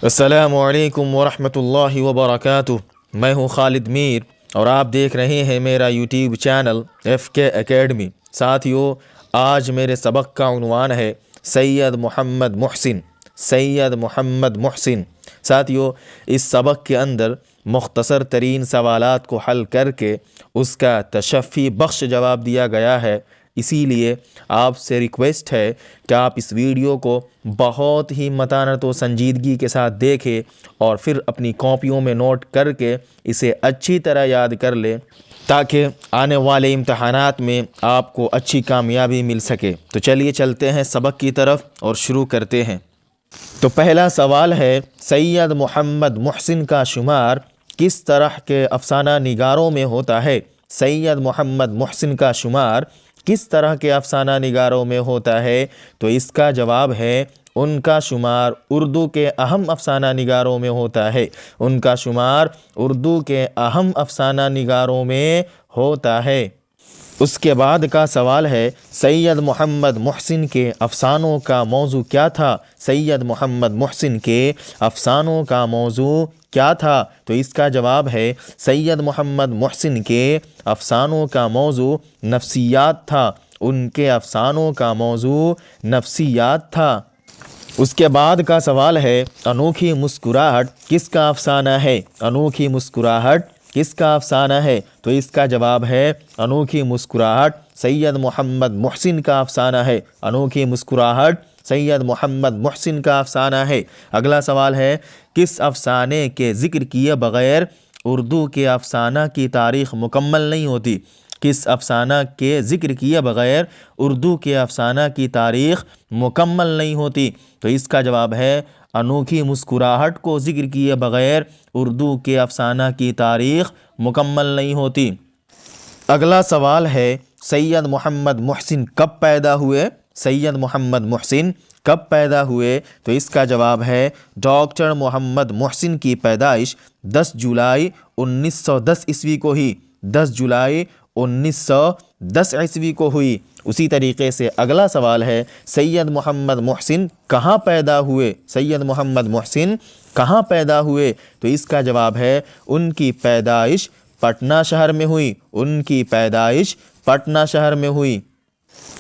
अस्सलामुअलैकुम वरहमतुल्लाहि वबरकातुह। मैं हूँ खालिद मीर और आप देख रहे हैं मेरा यूट्यूब चैनल FK एकेडमी। साथियों, आज मेरे सबक का उन्वान है सैयद मोहम्मद मुहसिन। सैयद मोहम्मद मुहसिन। साथियों, इस सबक के अंदर मुख्तसर तरीन सवालात को हल करके उसका तशफ़ी बख्श जवाब दिया गया है। इसीलिए आपसे रिक्वेस्ट है कि आप इस वीडियो को बहुत ही मतानत व संजीदगी के साथ देखें और फिर अपनी कॉपियों में नोट करके इसे अच्छी तरह याद कर लें ताकि आने वाले इम्तहानात में आपको अच्छी कामयाबी मिल सके। तो चलिए चलते हैं सबक की तरफ और शुरू करते हैं। तो पहला सवाल है, सैयद मोहम्मद मुहसिन का शुमार किस तरह के अफसाना निगारों में होता है? सैयद मोहम्मद मुहसिन का शुमार किस तरह के अफसाना निगारों में होता है? तो इसका जवाब है उनका शुमार उर्दू के अहम अफसाना निगारों में होता है। उनका शुमार उर्दू के अहम अफसाना निगारों में होता है। उसके बाद का सवाल है, सैयद मोहम्मद मुहसिन के अफसानों का मौजू क्या था? सैयद मोहम्मद मुहसिन के अफसानों का मौजू क्या था? तो इसका जवाब है सैयद मोहम्मद मुहसिन के अफसानों का मौजू नफ्सियात था। उनके अफसानों का मौजू नफ्सियात था। उसके बाद का सवाल है, अनोखी मुस्कुराहट किसका अफसाना है? अनोखी मुस्कुराहट किसका अफसाना है? तो इसका जवाब है अनोखी मुस्कुराहट सैयद मोहम्मद मुहसिन का अफसाना है। अनोखी मुस्कुराहट सैयद मोहम्मद मुहसिन का अफसाना है। अगला सवाल है, किस अफसाने के ज़िक्र किए बग़ैर उर्दू के अफसाना की तारीख़ मुकम्मल नहीं होती? किस अफसाना के ज़िक्र किए बग़ैर उर्दू के अफसाना की तारीख़ मुकम्मल नहीं होती? तो इसका जवाब है अनोखी मुस्कुराहट को ज़िक्र किए बग़ैर उर्दू के अफसाना की तारीख़ मुकम्मल नहीं होती। अगला सवाल है, सैयद मोहम्मद मुहसिन कब पैदा हुए? सैयद मोहम्मद मुहसिन कब पैदा हुए? तो इसका जवाब है डॉक्टर मोहम्मद मुहसिन की पैदाइश 10 जुलाई 1910 ईस्वी को ही 10 जुलाई 1910 ईस्वी को हुई। उसी तरीके से अगला सवाल है, सैयद मोहम्मद मुहसिन कहाँ पैदा हुए? सैयद मोहम्मद मुहसिन कहाँ पैदा हुए? तो इसका जवाब है उनकी पैदाइश पटना शहर में हुई। उनकी पैदाइश पटना शहर में हुई।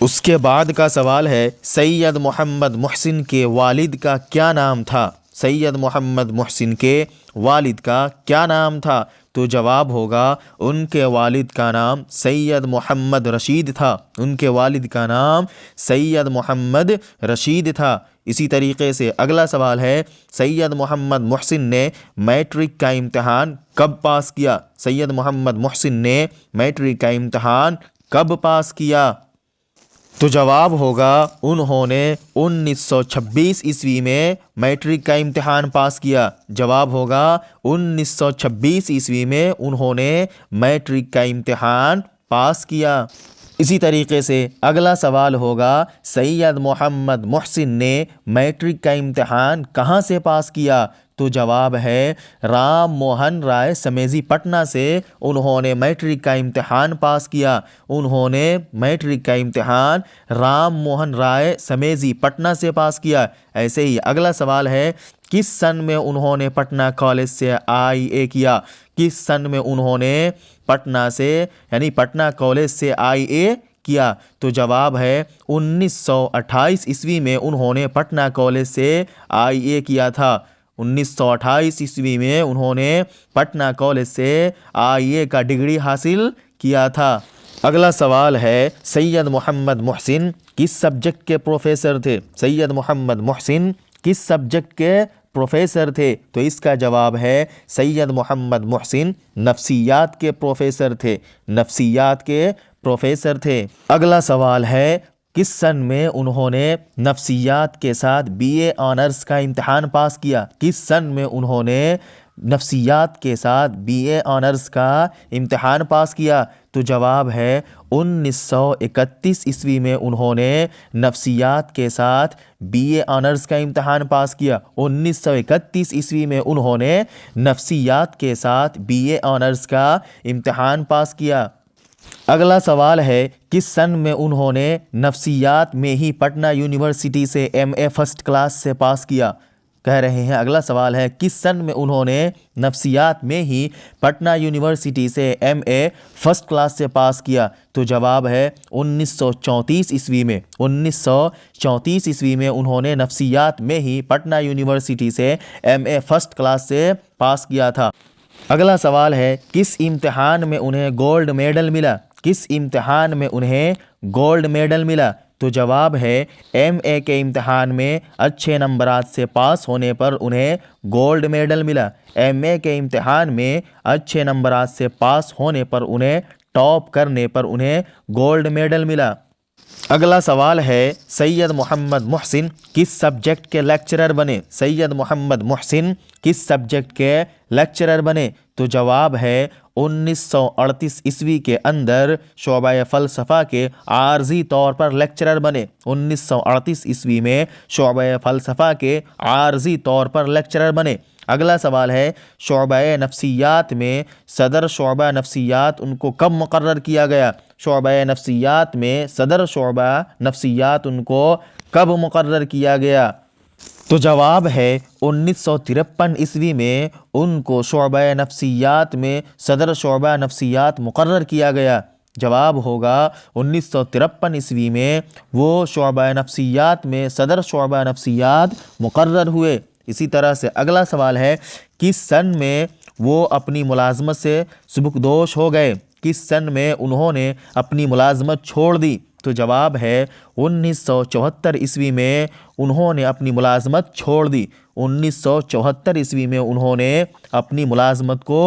उसके बाद का सवाल है, सैयद मोहम्मद मुहसिन के वालिद का क्या नाम था? सैयद मोहम्मद मुहसिन के वालिद का क्या नाम था? तो जवाब होगा उनके वालिद का नाम सैयद मोहम्मद रशीद था। उनके वालिद का नाम सैयद मोहम्मद रशीद था। इसी तरीके से अगला सवाल है, सैयद मोहम्मद मुहसिन ने मैट्रिक का इम्तहान कब पास किया? सैयद मोहम्मद मुहसिन ने मैट्रिक का इम्तहान कब पास किया? तो जवाब होगा उन्होंने 1926 ईस्वी में मैट्रिक का इम्तहान पास किया। जवाब होगा 1926 ईस्वी में उन्होंने मैट्रिक का इम्तहान पास किया। इसी तरीके से अगला सवाल होगा, सैयद मोहम्मद मुहसिन ने मैट्रिक का इम्तहान कहाँ से पास किया? तो जवाब है राम मोहन राय समेजी पटना से उन्होंने मैट्रिक का इम्तहान पास किया। उन्होंने मैट्रिक का इम्तहान राम मोहन राय समेजी पटना से पास किया। ऐसे ही अगला सवाल है, किस सन में उन्होंने पटना कॉलेज से IA किया? किस सन में उन्होंने पटना से यानी पटना कॉलेज से IA किया? तो जवाब है 1928 ईस्वी में उन्होंने पटना कॉलेज से IA किया था। 1928 ईस्वी में उन्होंने पटना कॉलेज से IA का डिग्री हासिल किया था। अगला सवाल है, सैयद मोहम्मद मुहसिन किस सब्जेक्ट के प्रोफेसर थे? सैयद मोहम्मद मुहसिन किस सब्जेक्ट के प्रोफेसर थे? तो इसका जवाब है सैयद मोहम्मद मुहसिन नफ्सियात के प्रोफेसर थे। नफ्सियात के प्रोफेसर थे। अगला सवाल है, किस सन में उन्होंने नफ्सियात के साथ BA ऑनर्स का इम्तहान पास किया? किस सन में उन्होंने नफ्सियात के साथ BA ऑनर्स का इम्तहान पास किया? तो जवाब है 1931 ईस्वी में उन्होंने नफ्सियात के साथ BA ऑनर्स का इम्तहान पास किया। 1931 ईस्वी में उन्होंने नफ्सियात के साथ BA ऑनर्स का इम्तहान पास किया। अगला सवाल है, किस सन में उन्होंने नफ्सियात में ही पटना यूनिवर्सिटी से MA फर्स्ट क्लास से पास किया? कह रहे हैं। अगला सवाल है, किस सन में उन्होंने नफ्सियात में ही पटना यूनिवर्सिटी से MA फर्स्ट क्लास से पास किया? तो जवाब है 1934 ईस्वी में। 1934 ईस्वी में उन्होंने नफ्सियात में ही पटना यूनिवर्सिटी से MA फर्स्ट क्लास से पास किया था। अगला सवाल है, किस इम्तिहान में उन्हें गोल्ड मेडल मिला? किस इम्तिहान में उन्हें गोल्ड मेडल मिला? तो जवाब है MA के इम्तिहान में अच्छे नंबरात से पास होने पर उन्हें गोल्ड मेडल मिला। MA के इम्तिहान में अच्छे नंबरात से पास होने पर उन्हें टॉप करने पर उन्हें गोल्ड मेडल मिला। अगला सवाल है, सैयद मोहम्मद मोहसिन किस सब्जेक्ट के लेक्चरर बने? सैयद मोहम्मद मोहसिन किस सब्जेक्ट के लेक्चरर बने? तो जवाब है 1938 ईस्वी के अंदर शोबा फ़लसफ़ा के आर्जी तौर पर लेक्चरर बने। 1938 ईस्वी में शोबा फ़लसफ़ा के आर्जी तौर पर लेक्चरर बने। अगला सवाल है, शोबा नफ्सियात में सदर शोबा नफ्सियात उनको कब मुकर्रर किया गया? शोबा नफ्सियात में सदर शोबा नफ्सियात उनको कब मुकर्रर किया गया? तो जवाब है 1953 ईस्वी में उनको शोबा नफ्सियात में सदर शोबा नफ्सियात मुकर्रर किया गया। जवाब होगा 1953 ईस्वी में वो शोबा नफ्सियात में सदर शोबा नफ्सियात मुकर्रर हुए। इसी तरह से अगला सवाल है, किस सन में वो अपनी मुलाजमत से सुबुकदोश हो गए? किस सन में उन्होंने अपनी मुलाजमत छोड़ दी? तो जवाब है 1974 ईस्वी में उन्होंने अपनी मुलाजमत छोड़ दी। 1974 ईस्वी में उन्होंने अपनी मुलाजमत को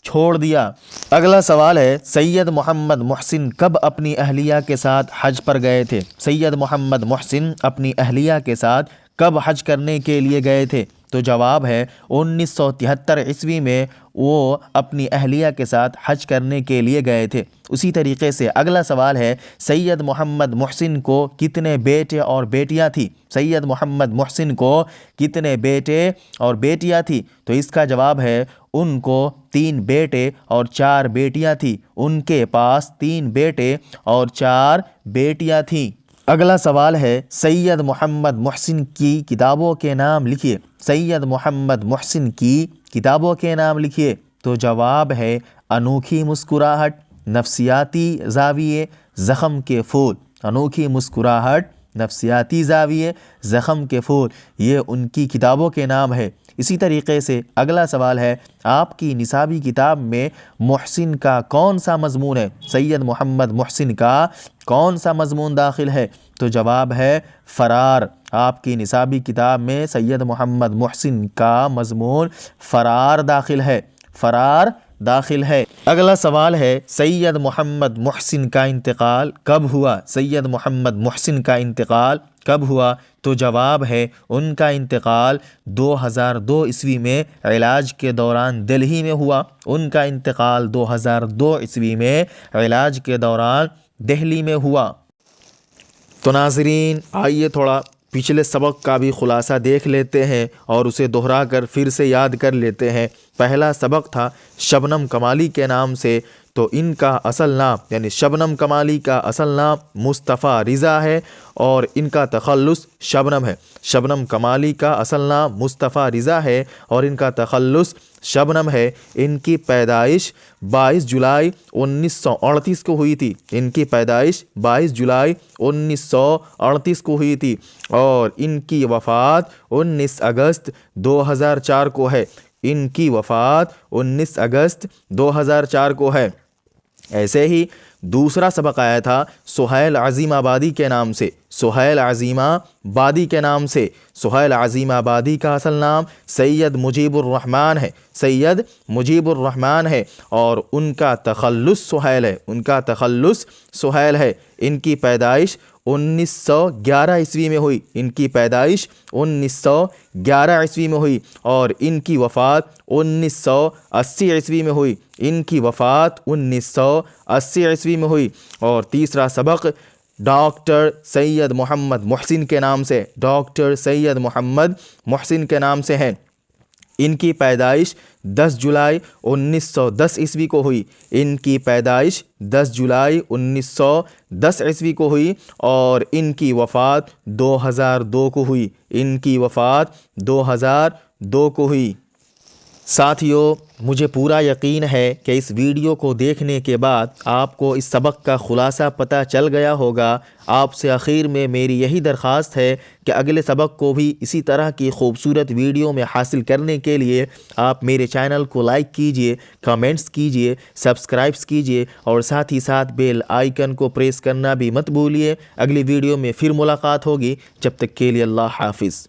छोड़ दिया। अगला सवाल है, सैयद मोहम्मद मोहसिन कब अपनी अहलिया के साथ हज पर गए थे? सैयद मोहम्मद मोहसिन अपनी अहलिया के साथ कब हज करने के लिए गए थे? तो जवाब है 1973 ईस्वी में वो अपनी अहलिया के साथ हज करने के लिए गए थे। उसी तरीके से अगला सवाल है, सैयद मोहम्मद मोहसिन को कितने बेटे और बेटियां थी? सैयद मोहम्मद मोहसिन को कितने बेटे और बेटियां थी? तो इसका जवाब है उनको 3 बेटे और 4 बेटियां थी। उनके पास 3 बेटे और 4 बेटियां थीं। अगला सवाल है, सैयद मोहम्मद मोहसिन की किताबों के नाम लिखिए। सैयद मोहम्मद मोहसिन की किताबों के नाम लिखिए। तो जवाब है अनोखी मुस्कुराहट, नफ्सियाती ज़ाविये, ज़ख़म के फूल। अनोखी मुस्कुराहट, नफ्सियाती ज़ाविये, ज़ख़म के फूल, ये उनकी किताबों के नाम है। इसी तरीके से अगला सवाल है, आपकी निसाबी किताब में मोहसिन का कौन सा मज़मून है? सैयद मोहम्मद मोहसिन का कौन सा मज़मून दाखिल है? तो जवाब है फ़रार। आपकी निसाबी किताब में सैयद मोहम्मद मोहसिन का मज़मून फ़रार दाखिल है। फ़रार दाखिल है। अगला सवाल है, सैयद मोहम्मद मोहसिन का इंतकाल कब हुआ? सैयद मोहम्मद मोहसिन का इंतकाल कब हुआ? तो जवाब है उनका इंतकाल 2002 ईस्वी में इलाज के दौरान दिल्ली में हुआ। उनका इंतकाल 2002 ईस्वी में इलाज के दौरान दिल्ली में हुआ। तो नाज़रीन, आइए थोड़ा पिछले सबक का भी ख़ुलासा देख लेते हैं और उसे दोहरा कर फिर से याद कर लेते हैं। पहला सबक था शबनम कमाली के नाम से। तो इनका असल नाम यानी शबनम कमाली का असल नाम मुस्तफ़ा रिज़ा है और इनका तख़ल्लुस शबनम है। शबनम कमाली का असल नाम मुस्तफ़ा रिज़ा है और इनका तख़ल्लुस शबनम है। इनकी पैदाइश 22 जुलाई 1938 को हुई थी। इनकी पैदाइश 22 जुलाई 1938 को हुई थी और इनकी वफ़ात 19 अगस्त 2004 को है। इनकी वफ़ात 19 अगस्त 2004 को है। ऐसे ही दूसरा सबक आया था सुहैल अज़ीम आबादी के नाम से। सुहैल अज़ीम आबादी के नाम से। सुहैल अज़ीम आबादी का असल नाम सैयद मुजीबुर रहमान है। सैयद मुजीबुर रहमान है और उनका तख़ल्लुस सुहैल है। उनका तख़ल्लुस सुहैल है। इनकी पैदाइश 1911 ईस्वी में हुई। इनकी पैदाइश 1911 ईस्वी में हुई और इनकी वफ़ात 1980 ईस्वी में हुई। इनकी वफ़ात 1980 ईस्वी में हुई। और तीसरा सबक डॉक्टर सैयद मोहम्मद मोहसिन के नाम से। डॉक्टर सैयद मोहम्मद मोहसिन के नाम से है। इनकी पैदाइश 10 जुलाई 1910 ईस्वी को हुई। इनकी पैदाइश 10 जुलाई 1910 ईस्वी को हुई और इनकी वफ़ात 2002 को हुई। इनकी वफ़ात 2002 को हुई। साथियों, मुझे पूरा यकीन है कि इस वीडियो को देखने के बाद आपको इस सबक का ख़ुलासा पता चल गया होगा। आपसे आखिर में मेरी यही दरख्वास्त है कि अगले सबक को भी इसी तरह की खूबसूरत वीडियो में हासिल करने के लिए आप मेरे चैनल को लाइक कीजिए, कमेंट्स कीजिए, सब्सक्राइब्स कीजिए और साथ ही साथ बेल आइकन को प्रेस करना भी मत भूलिए। अगली वीडियो में फिर मुलाकात होगी। जब तक के लिए अल्लाह हाफिज़।